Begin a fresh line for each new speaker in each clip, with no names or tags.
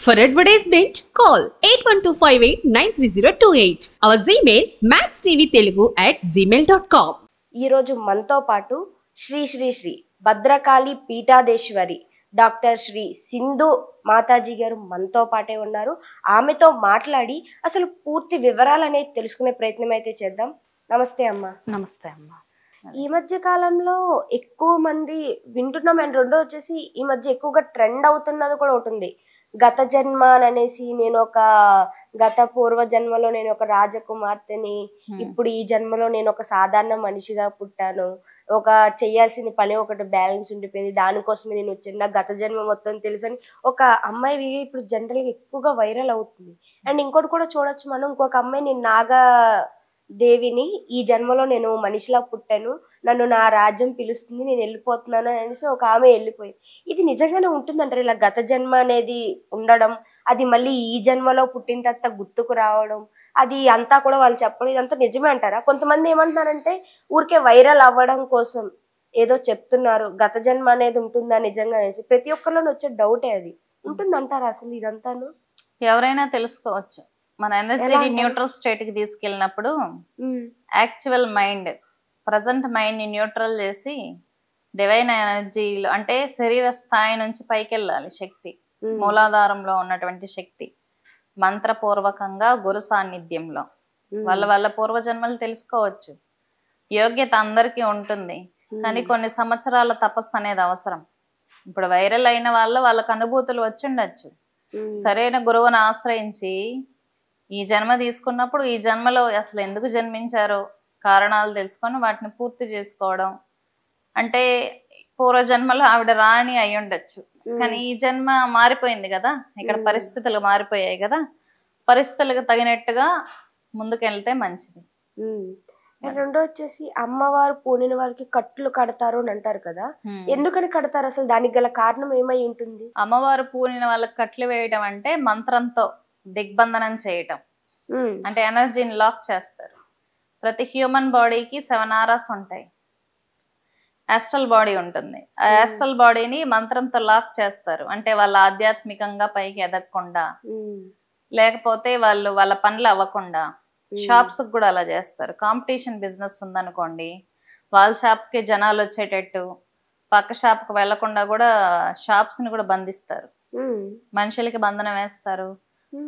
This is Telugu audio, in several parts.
For advertisement, call 8125893028. Our Gmail maxtvtelugu@gmail.com.
ఈరోజు మనతో పాటు శ్రీ శ్రీ శ్రీ భద్రకాళి పీఠాధీశ్వరి డాక్టర్ శ్రీ సింధు మాతాజీ గారు మనతో పాటే ఉన్నారు. ఆమెతో మాట్లాడి అసలు పూర్తి వివరాలు అనేది తెలుసుకునే ప్రయత్నం అయితే చేద్దాం. నమస్తే అమ్మ.
నమస్తే అమ్మ.
ఈ మధ్య కాలంలో ఎక్కువ మంది వింటున్నాం అండ్ రెండో వచ్చేసి ఈ మధ్య ఎక్కువగా ట్రెండ్ అవుతున్నది కూడా ఒకటి ఉంది. గత జన్మ అనేసి నేను ఒక గత పూర్వ జన్మలో నేను ఒక రాజకుమార్తెని, ఇప్పుడు ఈ జన్మలో నేను ఒక సాధారణ మనిషిగా పుట్టాను, ఒక చేయాల్సిన పని ఒకటి బ్యాలెన్స్ ఉండిపోయింది, దానికోసమే నేను వచ్చిన గత జన్మ మొత్తం తెలుసు అని ఒక అమ్మాయి ఇప్పుడు జనరల్గా ఎక్కువగా వైరల్ అవుతుంది. అండ్ ఇంకోటి కూడా చూడొచ్చు మనం, ఇంకొక అమ్మాయి నేను నాగా దేవిని ఈ జన్మలో నేను మనిషిలా పుట్టాను, నన్ను నా రాజ్యం పిలుస్తుంది, నేను వెళ్ళిపోతున్నాను అనేసి ఒక ఆమె వెళ్ళిపోయింది. ఇది నిజంగానే ఉంటుందంటారు ఇలా గత జన్మ అనేది ఉండడం, అది మళ్ళీ ఈ జన్మలో పుట్టిన తర్వాత గుర్తుకు రావడం, అది అంతా కూడా వాళ్ళు చెప్పడం ఇదంతా నిజమే అంటారా? కొంతమంది ఏమంటున్నారంటే ఊరికే వైరల్ అవ్వడం కోసం ఏదో చెప్తున్నారు, గత జన్మ అనేది ఉంటుందా నిజంగా అనేసి. ప్రతి ఒక్కరిలోనే వచ్చే డౌటే అది. ఉంటుందంటారా అసలు ఇదంతాను?
ఎవరైనా తెలుసుకోవచ్చు. మన ఎనర్జీని న్యూట్రల్ స్టేట్ కి తీసుకెళ్ళినప్పుడు యాక్చువల్ మైండ్, ప్రజెంట్ మైండ్ ని న్యూట్రల్ చేసి డివైన్ ఎనర్జీలో అంటే శరీర స్థాయి నుంచి పైకి వెళ్ళాలి. శక్తి మూలాధారంలో ఉన్నటువంటి శక్తి మంత్రపూర్వకంగా గురు సాన్నిధ్యంలో వాళ్ళ పూర్వజన్మలు తెలుసుకోవచ్చు. యోగ్యత అందరికీ ఉంటుంది, కానీ కొన్ని సంవత్సరాల తపస్సు అనేది అవసరం. ఇప్పుడు వైరల్ అయిన వాళ్ళకి అనుభూతులు వచ్చిండొచ్చు. సరైన గురువుని ఆశ్రయించి ఈ జన్మ తీసుకున్నప్పుడు ఈ జన్మలో అసలు ఎందుకు జన్మించారో కారణాలు తెలుసుకొని వాటిని పూర్తి చేసుకోవడం. అంటే పూర్వజన్మలో ఆవిడ రాణి అయి ఉండొచ్చు, కానీ ఈ జన్మ మారిపోయింది కదా, ఇక్కడ పరిస్థితులు మారిపోయాయి కదా, పరిస్థితులకు తగినట్టుగా ముందుకెళ్తే మంచిది.
రెండో వచ్చేసి అమ్మవారు పూనిన వారికి కట్లు కడతారు అని అంటారు కదా, ఎందుకని కడతారు అసలు? దానికి గల కారణం ఏమై ఉంటుంది?
అమ్మవారు పూనిన వాళ్ళకి కట్లు వేయడం అంటే మంత్రంతో దిగ్బంధనం చేయటం, అంటే ఎనర్జీని లాక్ చేస్తారు. ప్రతి హ్యూమన్ బాడీకి 7 ఆరాస్ ఉంటాయి. యాస్ట్రల్ బాడీ ఉంటుంది. ఆ యాస్ట్రల్ బాడీని మంత్రంతో లాక్ చేస్తారు. అంటే వాళ్ళు ఆధ్యాత్మికంగా పైకి ఎదగకుండా, లేకపోతే వాళ్ళ పనులు అవ్వకుండా. షాప్స్ కూడా అలా చేస్తారు. కాంపిటీషన్ బిజినెస్ ఉందనుకోండి, వాళ్ళ షాప్కి జనాలు వచ్చేటట్టు పక్క షాప్కి వెళ్లకుండా కూడా షాప్స్ ని కూడా బంధిస్తారు. మనుషులకి బంధనం వేస్తారు,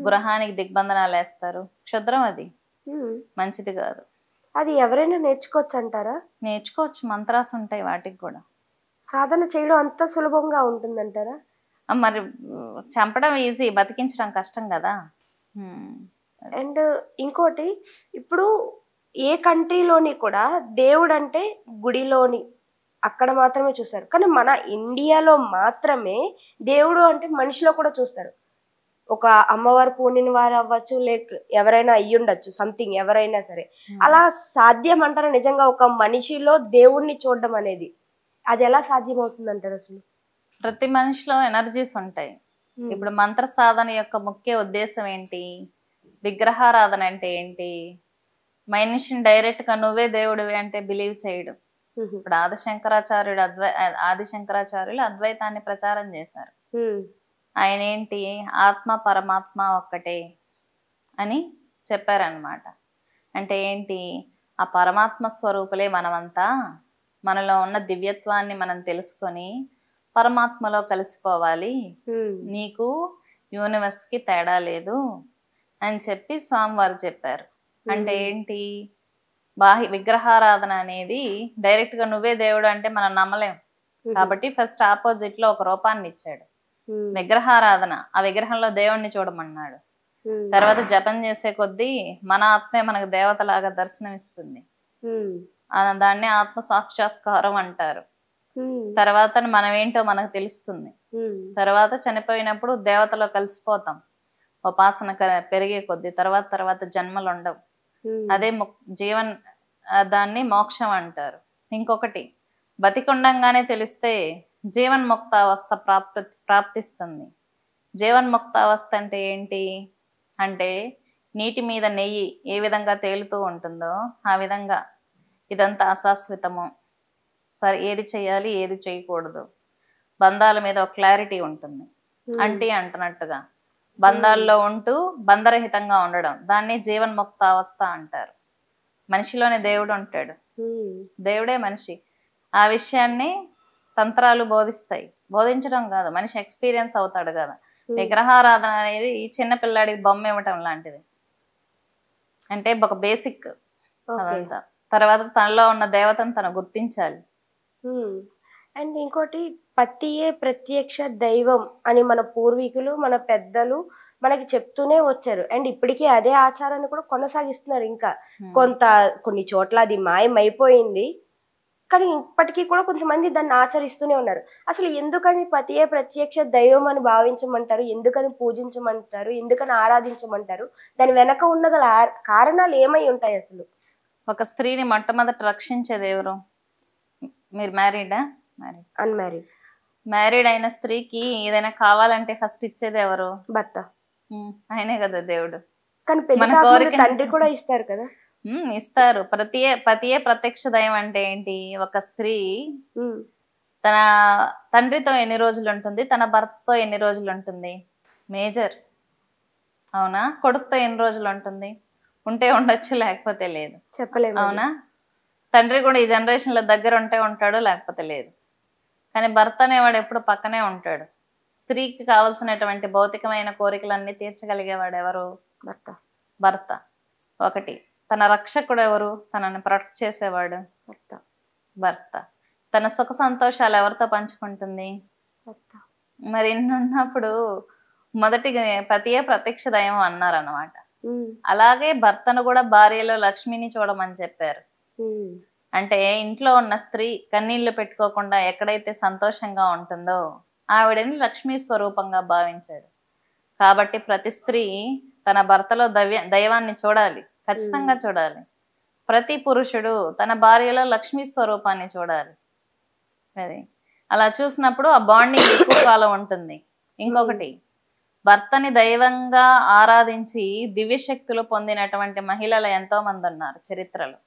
గృహానికి దిగ్బంధనాలు వేస్తారు. క్షుద్రం, అది మంచిది కాదు.
అది ఎవరైనా నేర్చుకోవచ్చు అంటారా?
నేర్చుకోవచ్చు, మంత్రాస్ ఉంటాయి వాటికి కూడా.
సాధన చేయడం అంత సులభంగా ఉంటుందంటారా?
మరి చంపడం ఈజీ, బతికించడం కష్టం కదా.
అండ్ ఇంకోటి, ఇప్పుడు ఏ కంట్రీలోని కూడా దేవుడు అంటే గుడిలోని అక్కడ మాత్రమే చూస్తారు, కానీ మన ఇండియాలో మాత్రమే దేవుడు అంటే మనిషిలో కూడా చూస్తారు. ఒక అమ్మవారు పూనిన వారు అవ్వచ్చు, లేక ఎవరైనా అయ్యుండొచ్చు, సంథింగ్ ఎవరైనా సరే. అలా సాధ్యం అంటారా నిజంగా ఒక మనిషిలో దేవుణ్ణి చూడడం అనేది? అది ఎలా సాధ్యం అవుతుంది అంటారు అసలు?
ప్రతి మనిషిలో ఎనర్జీస్ ఉంటాయి. ఇప్పుడు మంత్ర సాధన యొక్క ముఖ్య ఉద్దేశం ఏంటి? విగ్రహారాధన అంటే ఏంటి? మనిషిని డైరెక్ట్ గా నువ్వే దేవుడివి అంటే బిలీవ్ చేయడం. ఇప్పుడు ఆదిశంకరాచార్యులు అద్వైతాన్ని ప్రచారం చేశారు. ఆయన ఏంటి, ఆత్మ పరమాత్మ ఒక్కటే అని చెప్పారనమాట. అంటే ఏంటి, ఆ పరమాత్మ స్వరూపులే మనమంతా, మనలో ఉన్న దివ్యత్వాన్ని మనం తెలుసుకొని పరమాత్మలో కలిసిపోవాలి, నీకు యూనివర్స్ కి తేడా లేదు అని చెప్పి స్వామివారు చెప్పారు. అంటే ఏంటి, విగ్రహారాధన అనేది డైరెక్ట్ గా నువ్వే దేవుడు అంటే మనం నమ్మలేం కాబట్టి ఫస్ట్ ఆపోజిట్ లో ఒక రూపాన్ని ఇచ్చాడు, విగ్రహారాధన. ఆ విగ్రహంలో దేవుణ్ణి చూడమన్నాడు. తర్వాత జపం చేసే కొద్దీ మన ఆత్మే మనకు దేవతలాగా దర్శనం ఇస్తుంది. దాన్ని ఆత్మ సాక్షాత్కారం అంటారు. తర్వాత మనం ఏంటో మనకు తెలుస్తుంది. తర్వాత చనిపోయినప్పుడు దేవతలో కలిసిపోతాం, ఉపాసన పెరిగే కొద్దీ. తర్వాత జన్మలు ఉండవు. అదే దాన్ని మోక్షం అంటారు. ఇంకొకటి, బతికుండంగానే తెలిస్తే జీవన్ముక్తావస్థ ప్రాప్తిస్తుంది. జీవన్ముక్తావస్థ అంటే ఏంటి అంటే, నీటి మీద నెయ్యి ఏ విధంగా తేలుతూ ఉంటుందో ఆ విధంగా ఇదంతా అశాశ్వతము, సరే ఏది చేయాలి ఏది చేయకూడదు, బంధాల మీద ఒక క్లారిటీ ఉంటుంది. అంటే అంటున్నట్టుగా బంధాల్లో ఉంటూ బంధరహితంగా ఉండడం, దాన్ని జీవన్ముక్త అవస్థ అంటారు. మనిషిలోనే దేవుడు ఉంటాడు, దేవుడే మనిషి. ఆ విషయాన్ని తంత్రాలు బోధిస్తాయి. బోధించడం కాదు, మనిషి ఎక్స్పీరియన్స్ అవుతాడు కదా. విగ్రహారాధన అనేది చిన్న పిల్లాడికి బొమ్మ ఇవ్వటం లాంటిది. అంటే ఒక బేసిక్ అదంతా. తర్వాత తనలో ఉన్న దేవతను తను గుర్తించాలి.
అండ్ ఇంకోటి, పతియే ప్రత్యక్ష దైవం అని మన పూర్వీకులు, మన పెద్దలు మనకి చెప్తూనే వచ్చారు. అండ్ ఇప్పటికీ అదే ఆచారాన్ని కూడా కొనసాగిస్తున్నారు. ఇంకా కొన్ని చోట్ల అది మాయమైపోయింది, కానీ ఇప్పటికీ కూడా కొంతమంది దాన్ని ఆచరిస్తూనే ఉన్నారు. అసలు ఎందుకని పతియే ప్రత్యక్ష దైవం అని భావించమంటారు, ఎందుకని పూజించమంటారు, ఎందుకని ఆరాధించమంటారు? దాని వెనక ఉన్న కారణాలు ఏమై ఉంటాయి అసలు?
ఒక స్త్రీని మొట్టమొదట రక్షించేది ఎవరు? మీరు మ్యారీడా?
అన్మ్యారీడ్.
మ్యారీడ్ అయిన స్త్రీకి ఏదైనా కావాలంటే ఫస్ట్ ఇచ్చేది ఎవరు?
భర్త.
ఆయనే కదా దేవుడు.
కానీ పెళ్లి తండ్రి కూడా ఇస్తారు కదా.
ఇస్తారు. పతియే ప్రత్యక్ష దైవం అంటే ఏంటి? ఒక స్త్రీ తన తండ్రితో ఎన్ని రోజులు ఉంటుంది, తన భర్తతో ఎన్ని రోజులు ఉంటుంది? మేజర్. అవునా? కొడుకుతో ఎన్ని రోజులు ఉంటుంది? ఉంటే ఉండొచ్చు, లేకపోతే లేదు,
చెప్పలేము.
అవునా? తండ్రి కూడా ఈ జనరేషన్ లో దగ్గర ఉంటే ఉంటాడు, లేకపోతే లేదు. కానీ భర్త అనేవాడు ఎప్పుడు పక్కనే ఉంటాడు. స్త్రీకి కావలసినటువంటి భౌతికమైన కోరికలన్నీ తీర్చగలిగేవాడు ఎవరు? భర్త. ఒకటి. తన రక్షకుడు ఎవరు? తనని ప్రొటెక్ట్ చేసేవాడు భర్త. తన సుఖ సంతోషాలు ఎవరితో పంచుకుంటుంది? మరి ఇన్ని ఉన్నప్పుడు మొదటి పతియే ప్రత్యక్ష దైవం అన్నారు అన్నమాట. అలాగే భర్తను కూడా భార్యలో లక్ష్మిని చూడమని చెప్పారు. అంటే ఇంట్లో ఉన్న స్త్రీ కన్నీళ్లు పెట్టుకోకుండా ఎక్కడైతే సంతోషంగా ఉంటుందో ఆవిడని లక్ష్మీ స్వరూపంగా భావించాడు. కాబట్టి ప్రతి స్త్రీ తన భర్తలో దైవాన్ని చూడాలి, ఖచ్చితంగా చూడాలి. ప్రతి పురుషుడు తన భార్యలో లక్ష్మీ స్వరూపాన్ని చూడాలి. అది అలా చూసినప్పుడు ఆ బాండింగ్ ఎక్కువ కాలం ఉంటుంది. ఇంకొకటి, భర్తని దైవంగా ఆరాధించి దివ్యశక్తులు పొందినటువంటి మహిళలు ఎంతో మంది ఉన్నారు చరిత్రలో.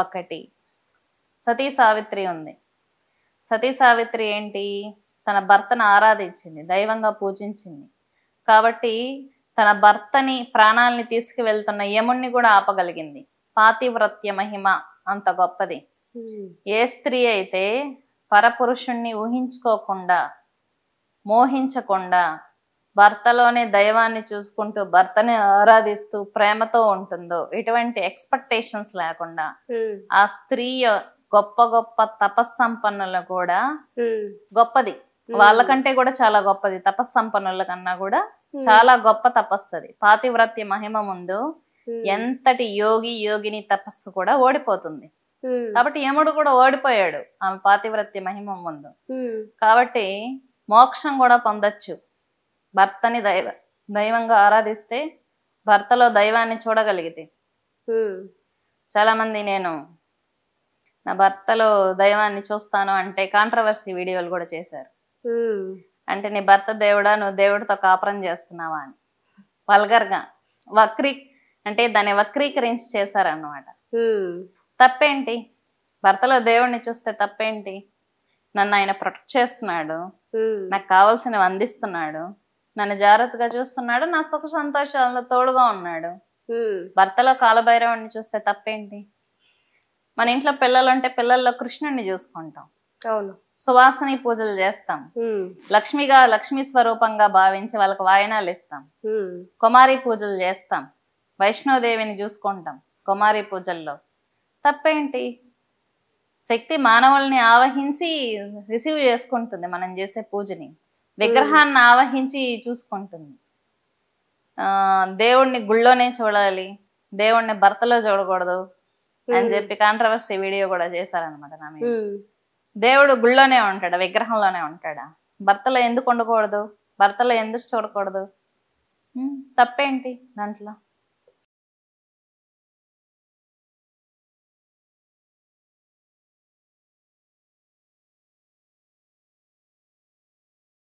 ఒకటి సతీ సావిత్రి ఉంది. సతీ సావిత్రి ఏంటి? తన భర్తను ఆరాధించింది, దైవంగా పూజించింది. కాబట్టి తన భర్తని ప్రాణాలని తీసుకువెళ్తున్న యముణ్ణి కూడా ఆపగలిగింది. పాతివ్రత్య మహిమ అంత గొప్పది. ఏ స్త్రీ అయితే పరపురుషుణ్ణి ఊహించుకోకుండా, మోహించకుండా, భర్తలోనే దైవాన్ని చూసుకుంటూ భర్తని ఆరాధిస్తూ ప్రేమతో ఉంటుందో, ఎటువంటి ఎక్స్పెక్టేషన్స్ లేకుండా, ఆ స్త్రీ గొప్ప గొప్ప తపస్సంపన్నులు కూడా గొప్పది, వాళ్ళకంటే కూడా చాలా గొప్పది. తపస్సంపన్నుల కన్నా కూడా చాలా గొప్ప తపస్సు అది. పాతివ్రత్య మహిమ ముందు ఎంతటి యోగిని తపస్సు కూడా ఓడిపోతుంది. కాబట్టి యముడు కూడా ఓడిపోయాడు ఆమె పాతివ్రత్య మహిమ ముందు. కాబట్టి మోక్షం కూడా పొందొచ్చు భర్తని దైవంగా ఆరాధిస్తే, భర్తలో దైవాన్ని చూడగలిగితే. చాలా మంది నేను నా భర్తలో దైవాన్ని చూస్తాను అంటే కాంట్రవర్సీ వీడియోలు కూడా చేశారు. అంటే నీ భర్త దేవుడా, నువ్వు దేవుడితో కాపురం చేస్తున్నావా అని వల్గర్గా అంటే దాన్ని వక్రీకరించి చేశారన్నమాట. తప్పేంటి? భర్తలో దేవుడిని చూస్తే తప్పేంటి? నన్ను ఆయన ప్రొటెక్ట్ చేస్తున్నాడు, నాకు కావాల్సినవి అందిస్తున్నాడు, నన్ను జాగ్రత్తగా చూస్తున్నాడు, నా సుఖ సంతోషాలతో తోడుగా ఉన్నాడు. భర్తలో కాలభైరవుని చూస్తే తప్పేంటి? మన ఇంట్లో పిల్లలు ఉంటే పిల్లల్లో కృష్ణుడిని చూసుకుంటాం, సువాసని పూజలు చేస్తాం, లక్ష్మీ స్వరూపంగా భావించి వాళ్ళకి వాయనాలు ఇస్తాం, కుమారి పూజలు చేస్తాం, వైష్ణోదేవిని చూసుకుంటాం కుమారి పూజల్లో. తప్పేంటి? శక్తి మానవుల్ని ఆవహించి రిసీవ్ చేసుకుంటుంది మనం చేసే పూజని, విగ్రహాన్ని ఆవహించి చూసుకుంటుంది. దేవుణ్ణి గుళ్ళోనే చూడాలి, దేవుణ్ణి భర్తలో చూడకూడదు అని చెప్పి కాంట్రవర్సీ వీడియో కూడా చేశారనమాట నా మీద. దేవుడు గుళ్ళోనే ఉంటాడా, విగ్రహంలోనే ఉంటాడా? భర్తలో ఎందుకు ఉండకూడదు, భర్తలో ఎందుకు చూడకూడదు? తప్పేంటి దాంట్లో?